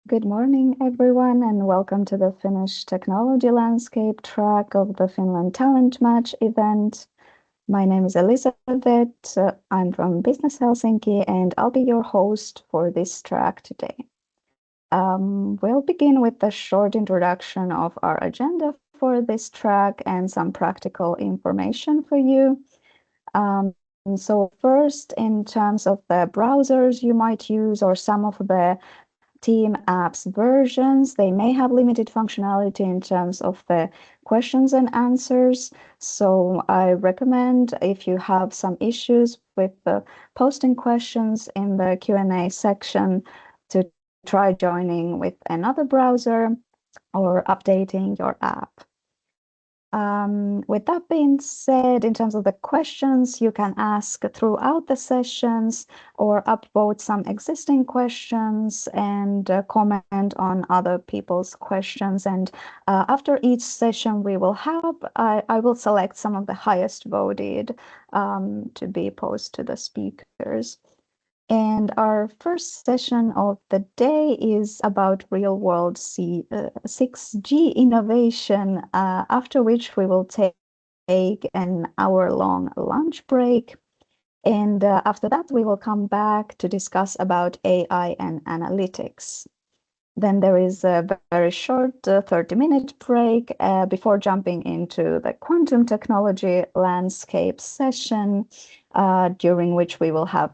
Good morning, everyone, and welcome to the Finnish Technology Landscape track of the Finland TalentMatch event. My name is Elizabeth. I'm from Business Helsinki, and I'll be your host for this track today. We'll begin with a short introduction of our agenda for this track and some practical information for you. So first, in terms of the browsers you might use or some of the Team apps versions, they may have limited functionality in terms of the questions and answers. So I recommend, if you have some issues with posting questions in the Q&A section, to try joining with another browser or updating your app. With that being said, in terms of the questions, you can ask throughout the sessions or upvote some existing questions and comment on other people's questions. And after each session we will have, I will select some of the highest voted to be posed to the speakers. And our first session of the day is about real-world 6G innovation, after which we will take an hour-long lunch break. And after that, we will come back to discuss about AI and analytics. Then there is a very short 30-minute break before jumping into the quantum technology landscape session, during which we will have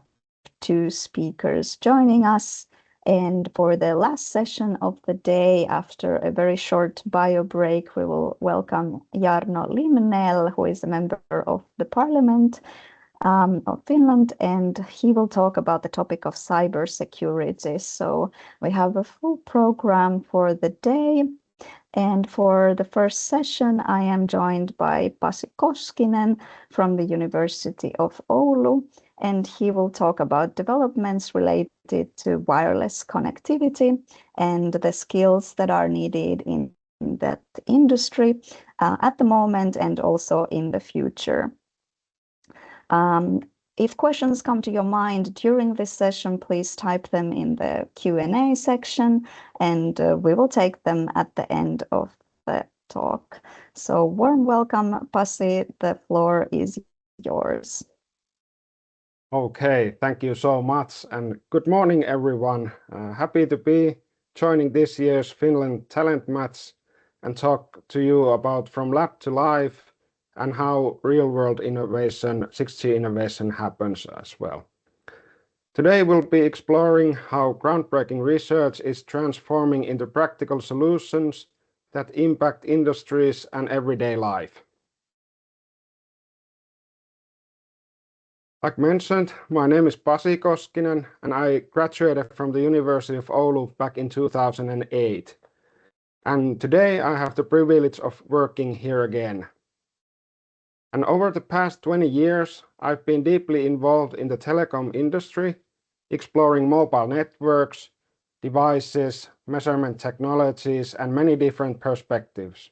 two speakers joining us. And for the last session of the day, after a very short bio break, we will welcome Jarno Limnell, who is a member of the Parliament of Finland, and he will talk about the topic of cybersecurity. So we have a full program for the day. And for the first session, I am joined by Pasi Koskinen from the University of Oulu, and he will talk about developments related to wireless connectivity and the skills that are needed in that industry at the moment and also in the future. If questions come to your mind during this session, please type them in the Q&A section, and we will take them at the end of the talk. So warm welcome, Pasi. The floor is yours. Okay, thank you so much, and good morning, everyone. Happy to be joining this year's Finland TalentMatch and talk to you about from lab to life and how real-world innovation, 6G innovation happens as well. Today we'll be exploring how groundbreaking research is transforming into practical solutions that impact industries and everyday life. Like mentioned, my name is Pasi Koskinen, and I graduated from the University of Oulu back in 2008. And today I have the privilege of working here again. And over the past 20 years, I've been deeply involved in the telecom industry, exploring mobile networks, devices, measurement technologies, and many different perspectives.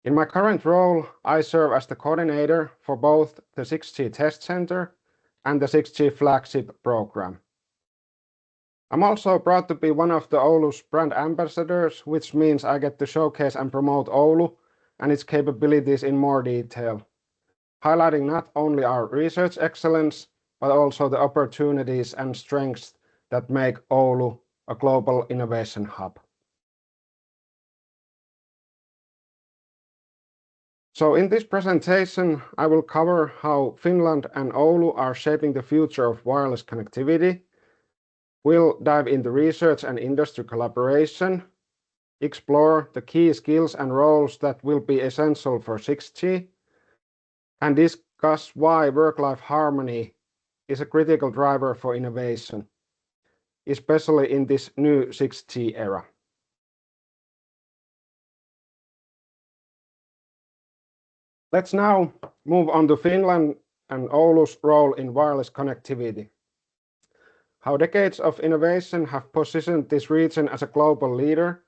In my current role, I serve as the coordinator for both the 6G Test Center and the 6G Flagship program. I'm also proud to be one of the Oulu's brand ambassadors, which means I get to showcase and promote Oulu and its capabilities in more detail, highlighting not only our research excellence, but also the opportunities and strengths that make Oulu a global innovation hub. So in this presentation, I will cover how Finland and Oulu are shaping the future of wireless connectivity. We'll dive into research and industry collaboration, explore the key skills and roles that will be essential for 6G, and discuss why work-life harmony is a critical driver for innovation, especially in this new 6G era. Let's now move on to Finland and Oulu's role in wireless connectivity. How decades of innovation have positioned this region as a global leader,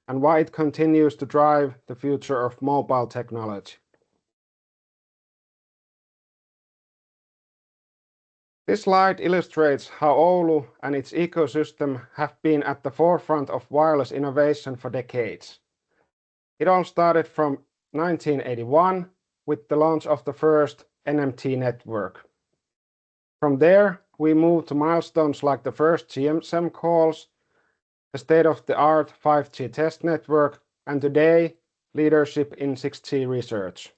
and why it continues to drive the future of mobile technology. This slide illustrates how Oulu and its ecosystem have been at the forefront of wireless innovation for decades. It all started from 1981 with the launch of the first NMT network. From there, we moved to milestones like the first GSM calls, the state-of-the-art 5G test network, and today, leadership in 6G research.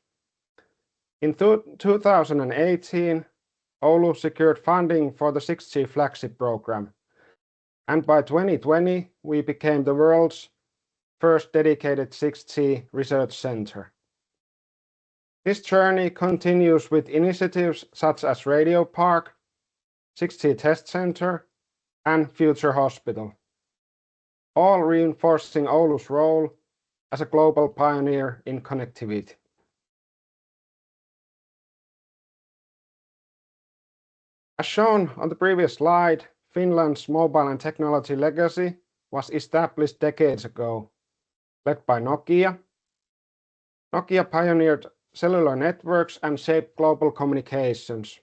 In 2018, Oulu secured funding for the 6G Flagship program, and by 2020, we became the world's first dedicated 6G research center. This journey continues with initiatives such as Radio Park, 6G Test Center, and Future Hospital, all reinforcing Oulu's role as a global pioneer in connectivity. As shown on the previous slide, Finland's mobile and technology legacy was established decades ago, led by Nokia. Nokia pioneered cellular networks and shaped global communications.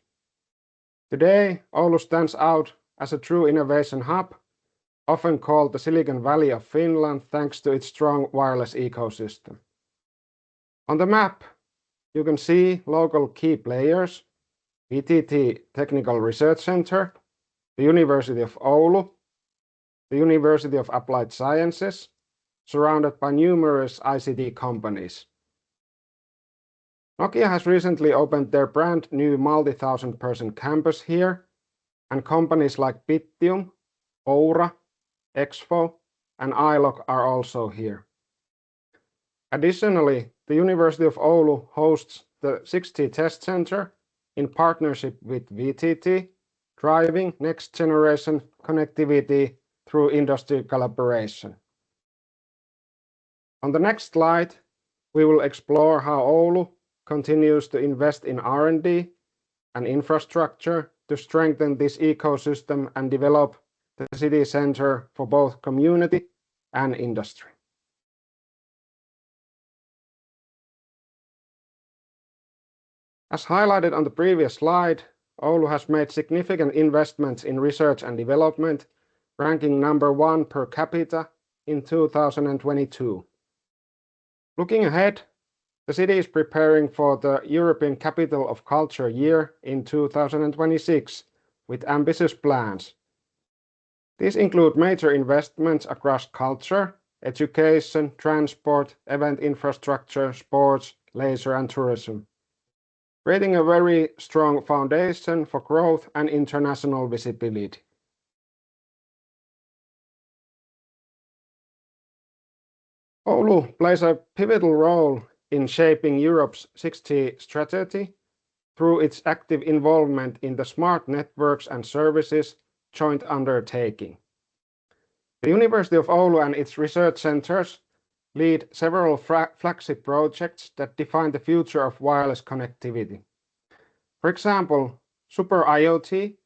Today, Oulu stands out as a true innovation hub, often called the Silicon Valley of Finland, thanks to its strong wireless ecosystem. On the map, you can see local key players: VTT Technical Research Center, the University of Oulu, the University of Applied Sciences, surrounded by numerous ICT companies. Nokia has recently opened their brand new multi-thousand-person campus here, and companies like Bittium, Oura, Expo, and iLog are also here. Additionally, the University of Oulu hosts the 6G Test Center in partnership with VTT, driving next-generation connectivity through industry collaboration. On the next slide, we will explore how Oulu continues to invest in R&D and infrastructure to strengthen this ecosystem and develop the city center for both community and industry. As highlighted on the previous slide, Oulu has made significant investments in research and development, ranking #1 per capita in 2022. Looking ahead, the city is preparing for the European Capital of Culture year in 2026 with ambitious plans. These include major investments across culture, education, transport, event infrastructure, sports, leisure, and tourism, creating a very strong foundation for growth and international visibility. Oulu plays a pivotal role in shaping Europe's 6G strategy through its active involvement in the Smart Networks and Services joint undertaking. The University of Oulu and its research centers lead several flagship projects that define the future of wireless connectivity. For example, Super IoT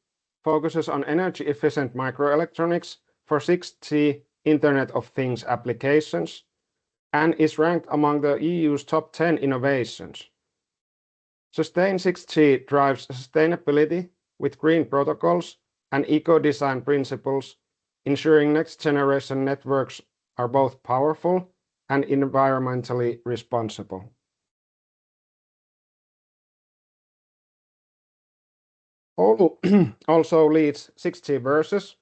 focuses on energy-efficient microelectronics for 6G Internet of Things applications and is ranked among the EU's top 10 innovations. Sustain 6G drives sustainability with green protocols and eco-design principles, ensuring next-generation networks are both powerful and environmentally responsible. Oulu also leads 6G Versus,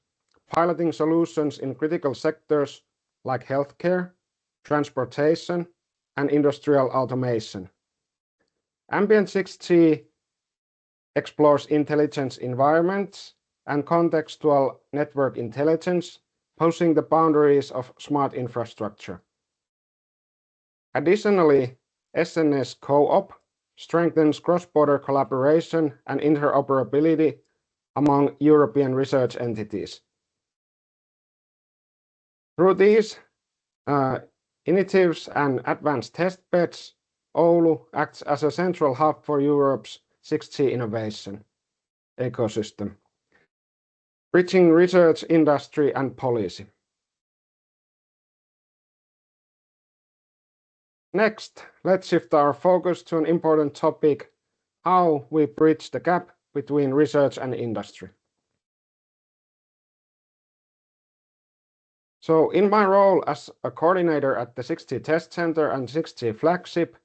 piloting solutions in critical sectors like healthcare, transportation, and industrial automation. Ambient 6G explores intelligence environments and contextual network intelligence, pushing the boundaries of smart infrastructure. Additionally, SNS Co-op strengthens cross-border collaboration and interoperability among European research entities. Through these initiatives and advanced test beds, Oulu acts as a central hub for Europe's 6G innovation ecosystem, bridging research, industry, and policy. Next, let's shift our focus to an important topic: how we bridge the gap between research and industry. So in my role as a coordinator at the 6G Test Center and 6G Flagship,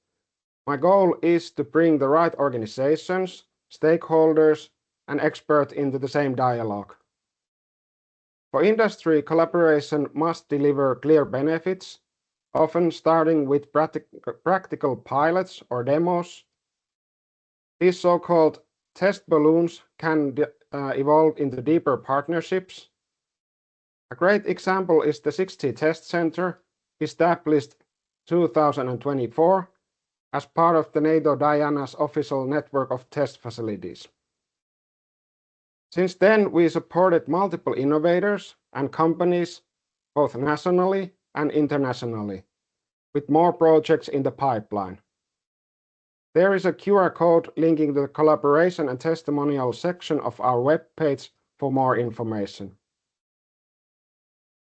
my goal is to bring the right organizations, stakeholders, and experts into the same dialogue. For industry, collaboration must deliver clear benefits, often starting with practical pilots or demos. These so-called test balloons can evolve into deeper partnerships. A great example is the 6G Test Center, established 2024 as part of the NATO Diana's official network of test facilities. Since then, we supported multiple innovators and companies, both nationally and internationally, with more projects in the pipeline. There is a QR code linking to the collaboration and testimonial section of our webpage for more information.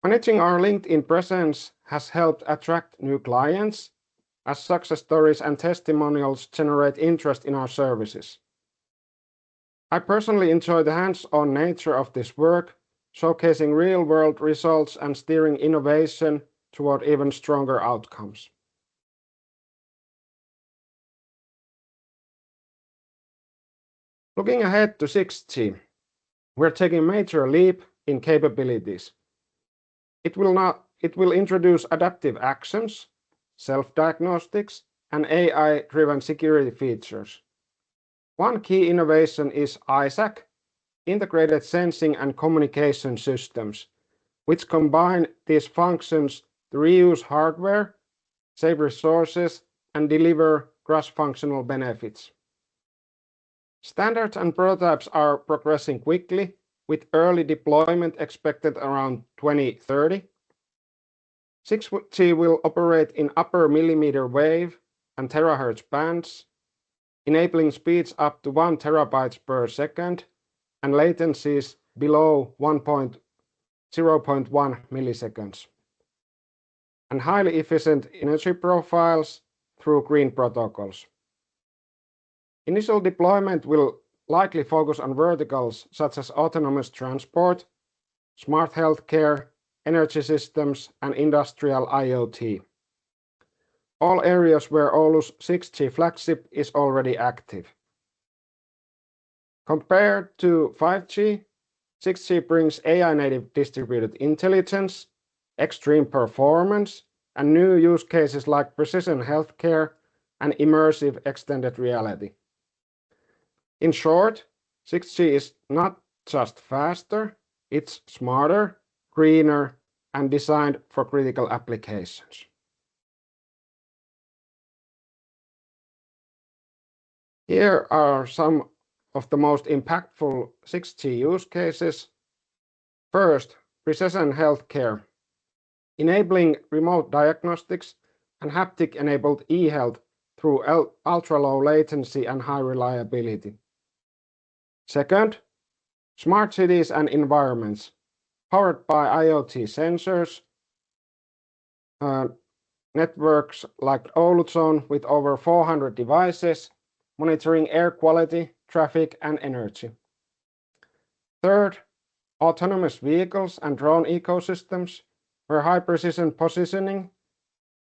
Managing our LinkedIn presence has helped attract new clients, as success stories and testimonials generate interest in our services. I personally enjoy the hands-on nature of this work, showcasing real-world results and steering innovation toward even stronger outcomes. Looking ahead to 6G, we're taking a major leap in capabilities. It will introduce adaptive actions, self-diagnostics, and AI-driven security features. One key innovation is ISAC, Integrated Sensing and Communication Systems, which combine these functions to reuse hardware, save resources, and deliver cross-functional benefits. Standards and prototypes are progressing quickly, with early deployment expected around 2030. 6G will operate in upper millimeter wave and terahertz bands, enabling speeds up to 1 terabytes per second and latencies below 0.1 milliseconds, and highly efficient energy profiles through green protocols. Initial deployment will likely focus on verticals such as autonomous transport, smart healthcare, energy systems, and industrial IoT. All areas where Oulu's 6G Flagship is already active. Compared to 5G, 6G brings AI-native distributed intelligence, extreme performance, and new use cases like precision healthcare and immersive extended reality. In short, 6G is not just faster, it's smarter, greener, and designed for critical applications. Here are some of the most impactful 6G use cases. First, precision healthcare, enabling remote diagnostics and haptic-enabled e-health through ultra-low latency and high reliability. Second, smart cities and environments, powered by IoT sensors, networks like Oulu Zone with over 400 devices, monitoring air quality, traffic, and energy. Third, autonomous vehicles and drone ecosystems, where high-precision positioning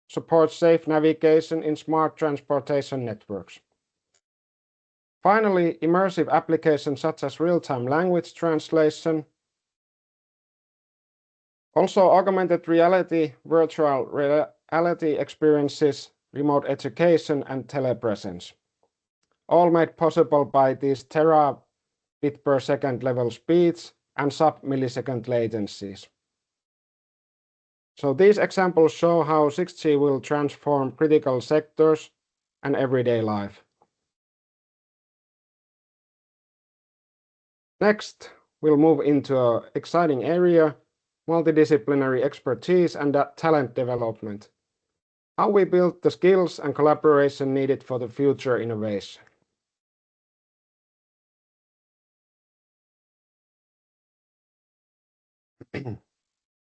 supports safe navigation in smart transportation networks. Finally, immersive applications such as real-time language translation, also augmented reality, virtual reality experiences, remote education, and telepresence, all made possible by these terabit per second level speeds and sub-millisecond latencies. So these examples show how 6G will transform critical sectors and everyday life. Next, we'll move into an exciting area, multidisciplinary expertise and talent development. How we build the skills and collaboration needed for the future innovation.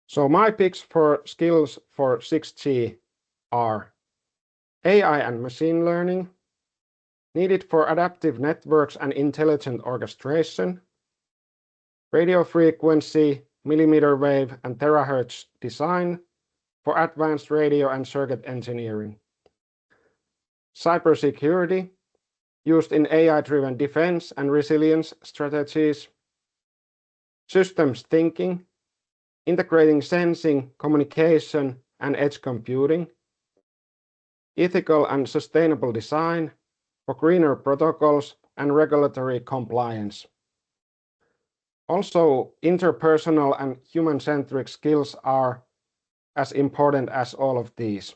So my picks for skills for 6G are AI and machine learning, needed for adaptive networks and intelligent orchestration, radio frequency, millimeter wave, and terahertz design for advanced radio and circuit engineering. Cybersecurity, used in AI-driven defense and resilience strategies. Systems thinking, integrating sensing, communication, and edge computing. Ethical and sustainable design for greener protocols and regulatory compliance. Also, interpersonal and human-centric skills are as important as all of these.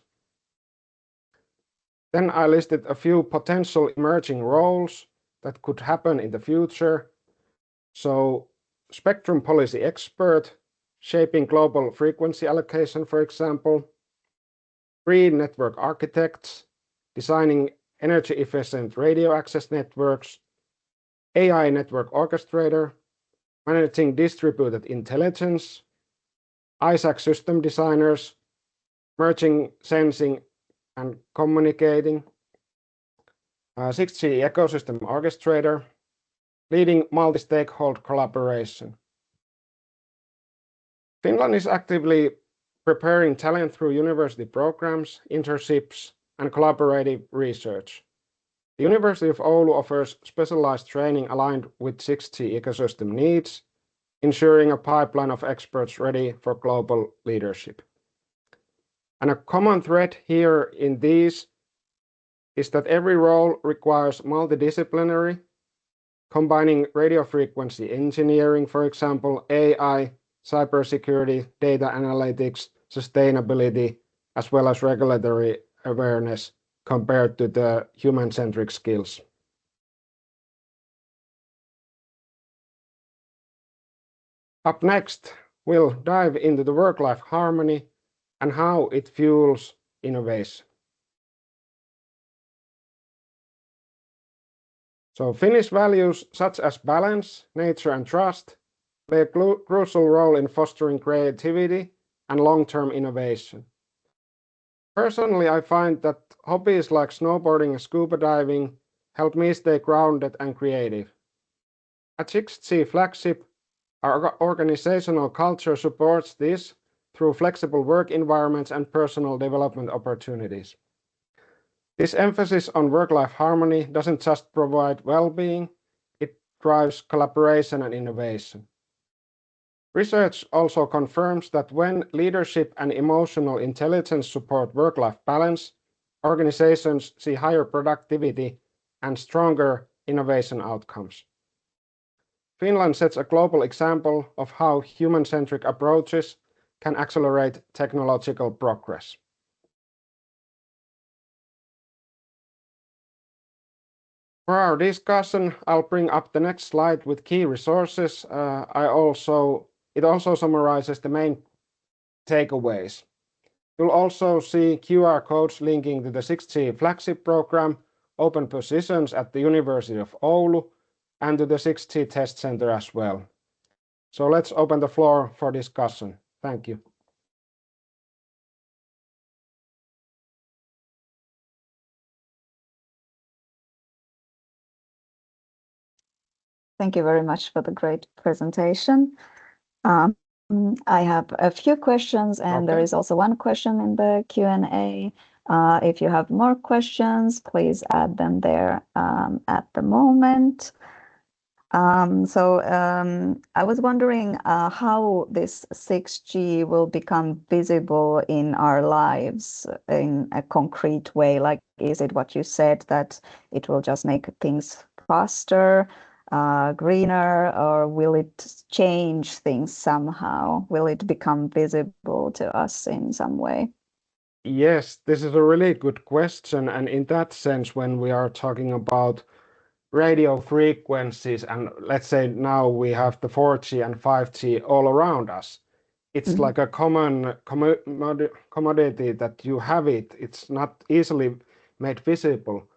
Then I listed a few potential emerging roles that could happen in the future. So, spectrum policy expert, shaping global frequency allocation, for example. Free network architects, designing energy-efficient radio access networks. AI network orchestrator, managing distributed intelligence. ISAC system designers, merging sensing and communicating. 6G ecosystem orchestrator, leading multi-stakeholder collaboration. Finland is actively preparing talent through university programs, internships, and collaborative research. The University of Oulu offers specialized training aligned with 6G ecosystem needs, ensuring a pipeline of experts ready for global leadership. And a common thread here in these is that every role requires multidisciplinary, combining radio frequency engineering, for example, AI, cybersecurity, data analytics, sustainability, as well as regulatory awareness compared to the human-centric skills. Up next, we'll dive into the work-life harmony and how it fuels innovation. So Finnish values such as balance, nature, and trust play a crucial role in fostering creativity and long-term innovation. Personally, I find that hobbies like snowboarding and scuba diving help me stay grounded and creative. At 6G Flagship, our organizational culture supports this through flexible work environments and personal development opportunities. This emphasis on work-life harmony doesn't just provide well-being, it drives collaboration and innovation. Research also confirms that when leadership and emotional intelligence support work-life balance, organizations see higher productivity and stronger innovation outcomes. Finland sets a global example of how human-centric approaches can accelerate technological progress. For our discussion, I'll bring up the next slide with key resources. It also summarizes the main takeaways. You'll also see QR codes linking to the 6G Flagship program, open positions at the University of Oulu, and to the 6G test center as well. So let's open the floor for discussion. Thank you. Thank you very much for the great presentation. I have a few questions, and there is also one question in the Q&A. If you have more questions, please add them there at the moment. I was wondering how this 6G will become visible in our lives in a concrete way. Like, is it what you said, that it will just make things faster, greener, or will it change things somehow? Will it become visible to us in some way? Yes, this is a really good question. And in that sense, when we are talking about radio frequencies, and let's say now we have the 4G and 5G all around us, it's like a common commodity that you have it. It's not easily made visible.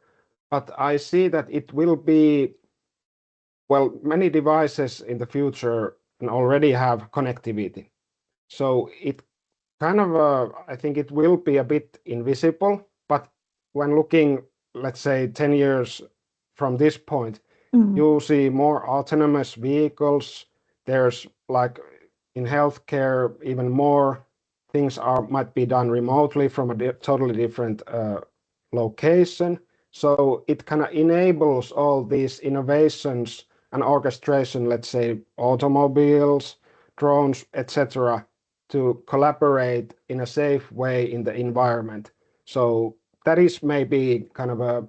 But I see that it will be, well, many devices in the future and already have connectivity. So it kind of, I think it will be a bit invisible, but when looking, let's say 10 years from this point. Mm. You see more autonomous vehicles. There's like in healthcare, even more things might be done remotely from a totally different location. So it kind of enables all these innovations and orchestration, let's say automobiles, drones, etc., to collaborate in a safe way in the environment. So that is maybe kind of a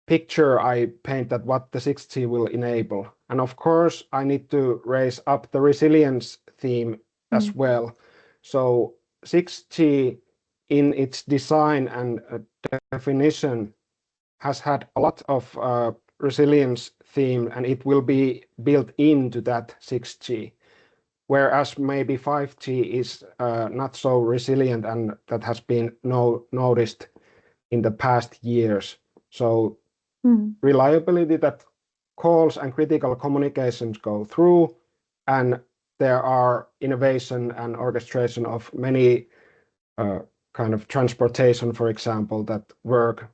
picture I paint that what the 6G will enable. And of course, I need to raise up the resilience theme as well. So 6G in its design and definition has had a lot of resilience theme, and it will be built into that 6G. Whereas maybe 5G is not so resilient, and that has been noticed in the past years. So reliability that calls and critical communications go through, and there are innovation and orchestration of many kind of transportation, for example, that work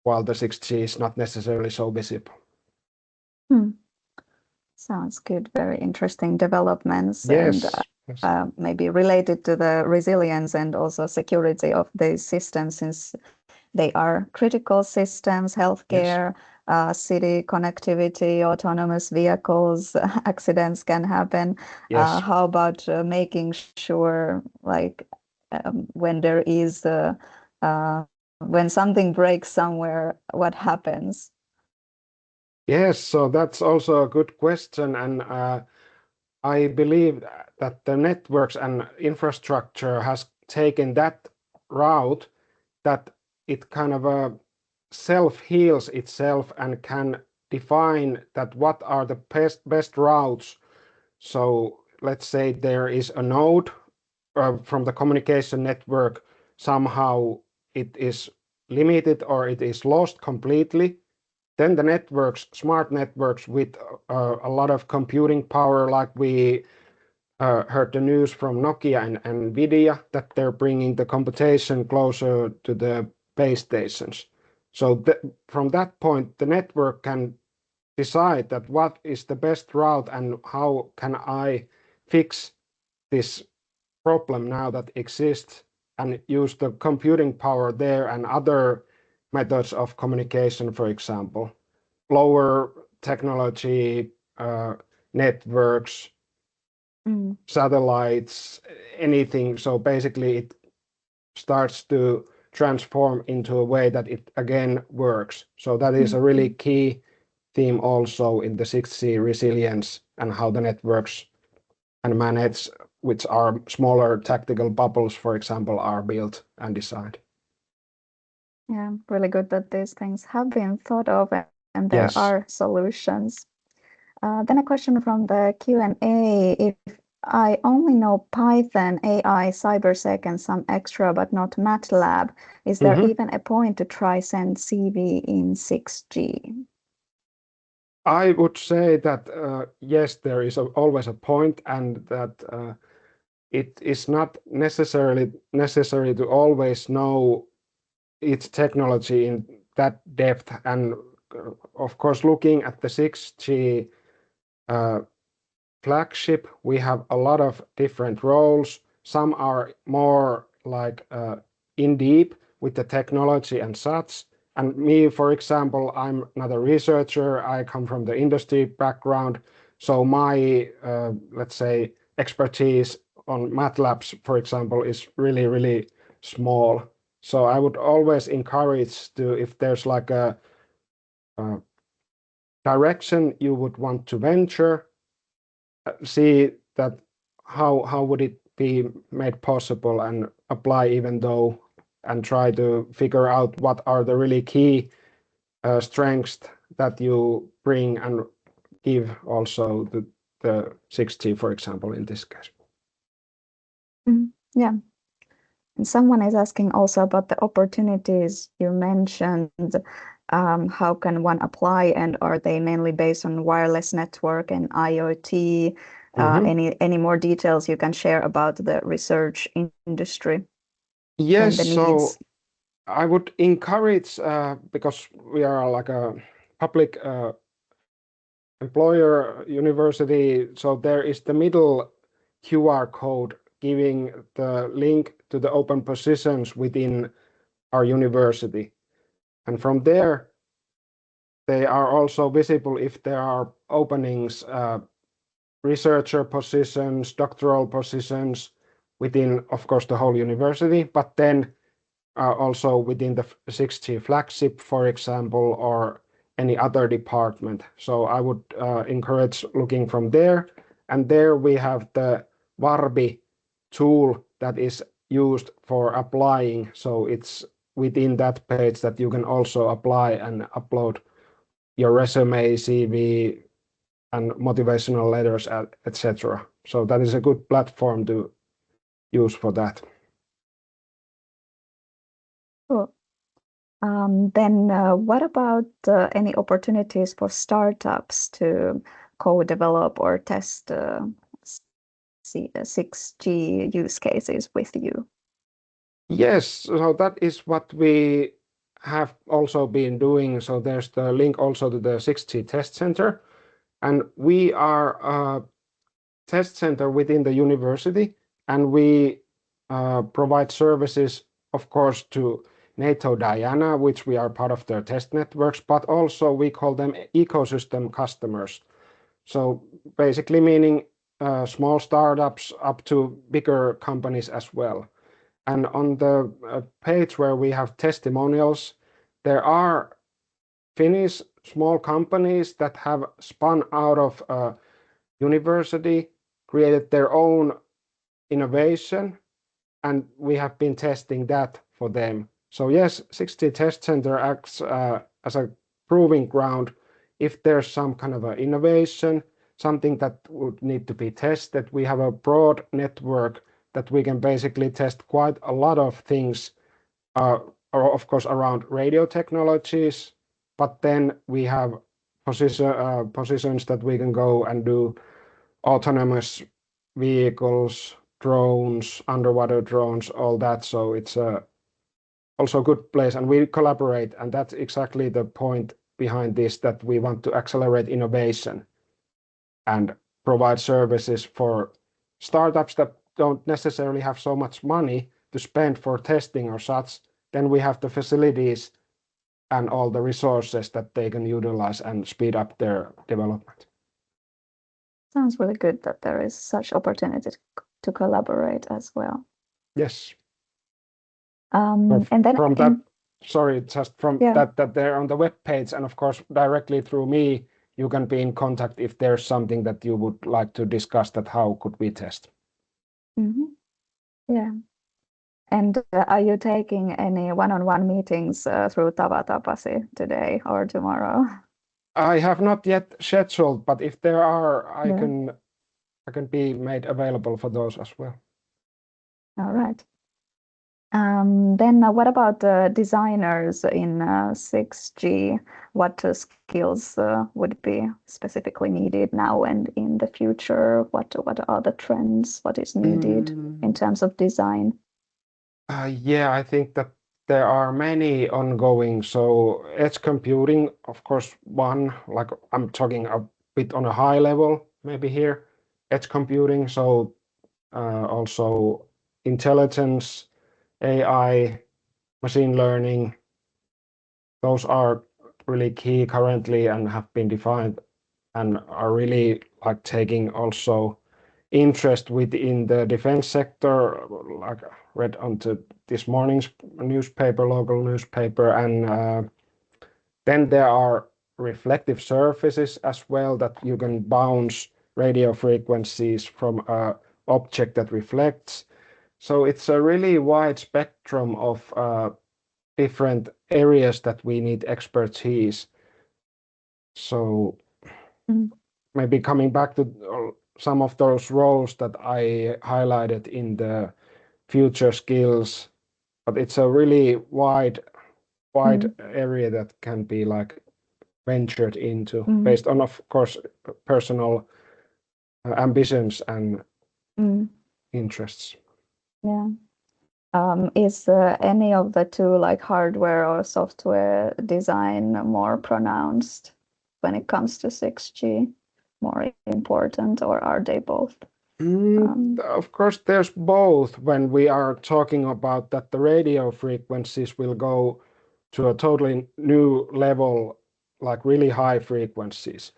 while the 6G is not necessarily so visible. Sounds good. Very interesting developments. Yes. And maybe related to the resilience and also security of these systems, since they are critical systems, healthcare, city connectivity, autonomous vehicles, accidents can happen. Yes. How about making sure, like, when there is when something breaks somewhere, what happens? Yes, so that's also a good question, and I believe that the networks and infrastructure has taken that route, that it kind of self-heals itself and can define that what are the best routes. So let's say there is a node from the communication network, somehow it is limited or it is lost completely. Then the networks, smart networks with a lot of computing power, like we heard the news from Nokia and NVIDIA, that they're bringing the computation closer to the base stations. So from that point, the network can decide that what is the best route and how can I fix this problem now that exists, and use the computing power there and other methods of communication, for example, lower technology, networks, satellites, anything. So basically it starts to transform into a way that it again works. So that is a really key theme also in the 6G resilience, and how the networks and manage, which are smaller tactical bubbles, for example, are built and designed. Yeah, really good that these things have been thought of and there Yes. are solutions. Then a question from the Q&A. If I only know Python, AI, cybersec, and some extra, but not MATLAB, is there even a point to try send CV in 6G? I would say that yes, there is always a point, and that it is not necessarily necessary to always know its technology in that depth. And of course, looking at the 6G Flagship, we have a lot of different roles. Some are more like in deep with the technology and such. And me, for example, I'm not a researcher. I come from the industry background. So my, let's say, expertise on MATLABs, for example, is really, really small. So I would always encourage to, if there's like a direction you would want to venture, see that how would it be made possible, and apply even though, and try to figure out what are the really key strengths that you bring and give also the 6G, for example, in this case. Yeah. And someone is asking also about the opportunities you mentioned. How can one apply, and are they mainly based on wireless network and IoT? Any more details you can share about the research industry? Yes, and the so needs? I would encourage, because we are like a public employer university. So there is the middle QR code giving the link to the open positions within our university. And from there, they are also visible if there are openings, researcher positions, doctoral positions within, of course, the whole university, but then also within the 6G Flagship, for example, or any other department. So I would encourage looking from there. And there we have the Varbi tool that is used for applying. So it's within that page that you can also apply and upload your resume, CV, and motivational letters, etc. So that is a good platform to use for that. Cool. Then what about any opportunities for startups to co-develop or test 6G use cases with you? Yes, so that is what we have also been doing. So there's the link also to the 6G test center. And we are a test center within the university, and we provide services, of course, to NATO Diana, which we are part of their test networks, but also we call them ecosystem customers. So basically meaning small startups up to bigger companies as well. And on the page where we have testimonials, there are Finnish small companies that have spun out of a university, created their own innovation, and we have been testing that for them. So yes, 6G Test Center acts as a proving ground if there's some kind of an innovation, something that would need to be tested. We have a broad network that we can basically test quite a lot of things, of course, around radio technologies, but then we have positions that we can go and do autonomous vehicles, drones, underwater drones, all that. So it's also a good place, and we collaborate, and that's exactly the point behind this, that we want to accelerate innovation and provide services for startups that don't necessarily have so much money to spend for testing or such. Then we have the facilities and all the resources that they can utilize and speed up their development. Sounds really good that there is such opportunity to collaborate as well. Yes. And then from that, sorry, just from Yeah. that they're on the web page, and of course directly through me, you can be in contact if there's something that you would like to discuss, that how could we test. Yeah. And are you taking any one-on-one meetings through Tavata, Pasi, today or tomorrow? I have not yet scheduled, but if there are, I Yeah. can be made available for those as well. All right. Then what about designers in 6G? What skills would be specifically needed now and in the future? What are the trends? What is needed in terms of design? Yeah, I think that there are many ongoing. So edge computing, of course, one, like I'm talking a bit on a high level, maybe here, edge computing. So also intelligence, AI, machine learning, those are really key currently and have been defined and are really like taking also interest within the defense sector, like read onto this morning's newspaper, local newspaper, and then there are reflective surfaces as well, that you can bounce radio frequencies from an object that reflects. So it's a really wide spectrum of different areas that we need expertise. So maybe coming back to some of those roles that I highlighted in the future skills, but it's a really wide area that can be like ventured into based on, of course, personal ambitions and interests. Yeah. Is any of the two, like hardware or software design, more pronounced when it comes to 6G, more important, or are they both? Of course, there's both when we are talking about that the radio frequencies will go to a totally new level, like really high frequencies.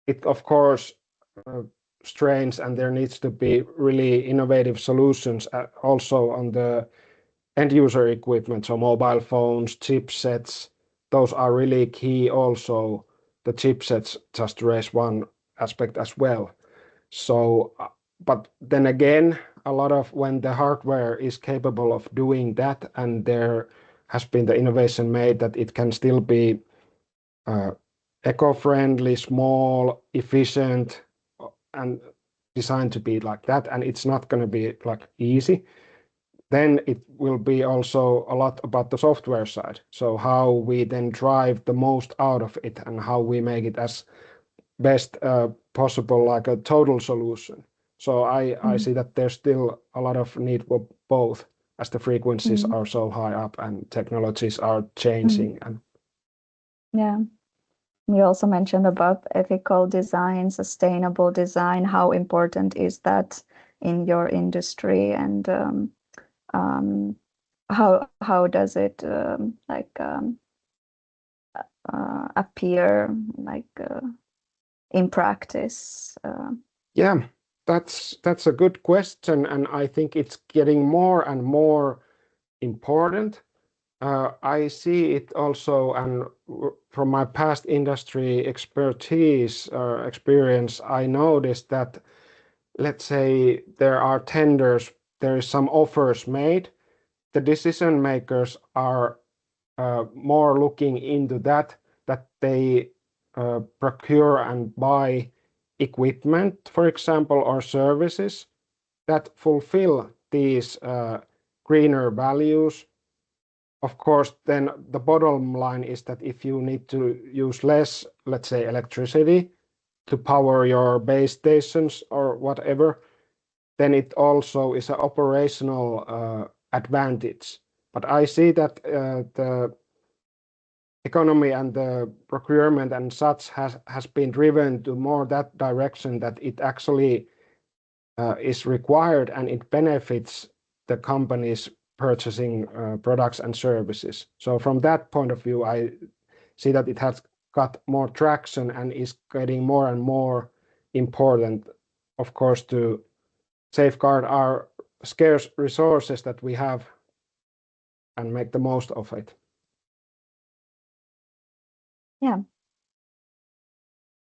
It, of course, strains, and there needs to be really innovative solutions also on the end user equipment, so mobile phones, chipsets. Those are really key also, the chipsets, just to raise one aspect as well. So, but then again, a lot of when the hardware is capable of doing that, and there has been the innovation made that it can still be eco-friendly, small, efficient, and designed to be like that, and it's not going to be like easy. Then it will be also a lot about the software side. So how we then drive the most out of it and how we make it as best possible, like a total solution. So I see that there's still a lot of need for both, as the frequencies are so high up and technologies are changing. And yeah, you also mentioned about ethical design, sustainable design. How important is that in your industry, and how does it appear in practice? yeah, that's a good question, and I think it's getting more and more important. I see it also, and from my past industry expertise experience, I noticed that, let's say there are tenders, there is some offers made, the decision makers are more looking into that they procure and buy equipment, for example, or services that fulfill these greener values. Of course, then the bottom line is that if you need to use less, let's say, electricity to power your base stations or whatever, then it also is an operational advantage. But I see that the economy and the procurement and such has been driven to more that direction, that it actually is required and it benefits the companies purchasing products and services. So from that point of view, I see that it has got more traction and is getting more and more important, of course, to safeguard our scarce resources that we have and make the most of it. Yeah.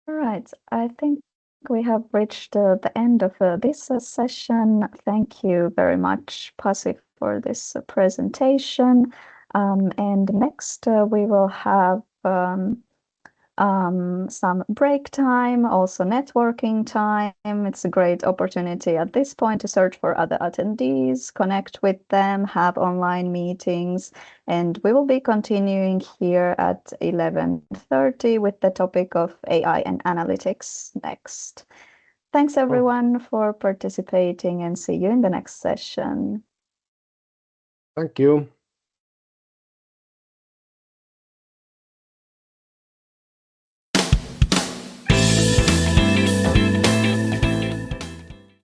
All right. I think we have reached the end of this session. Thank you very much, Pasi, for this presentation. And next, we will have some break time, also networking time. It's a great opportunity at this point to search for other attendees, connect with them, have online meetings, and we will be continuing here at 11:30 with the topic of AI and analytics next. Thanks everyone for participating, and see you in the next session. Thank you.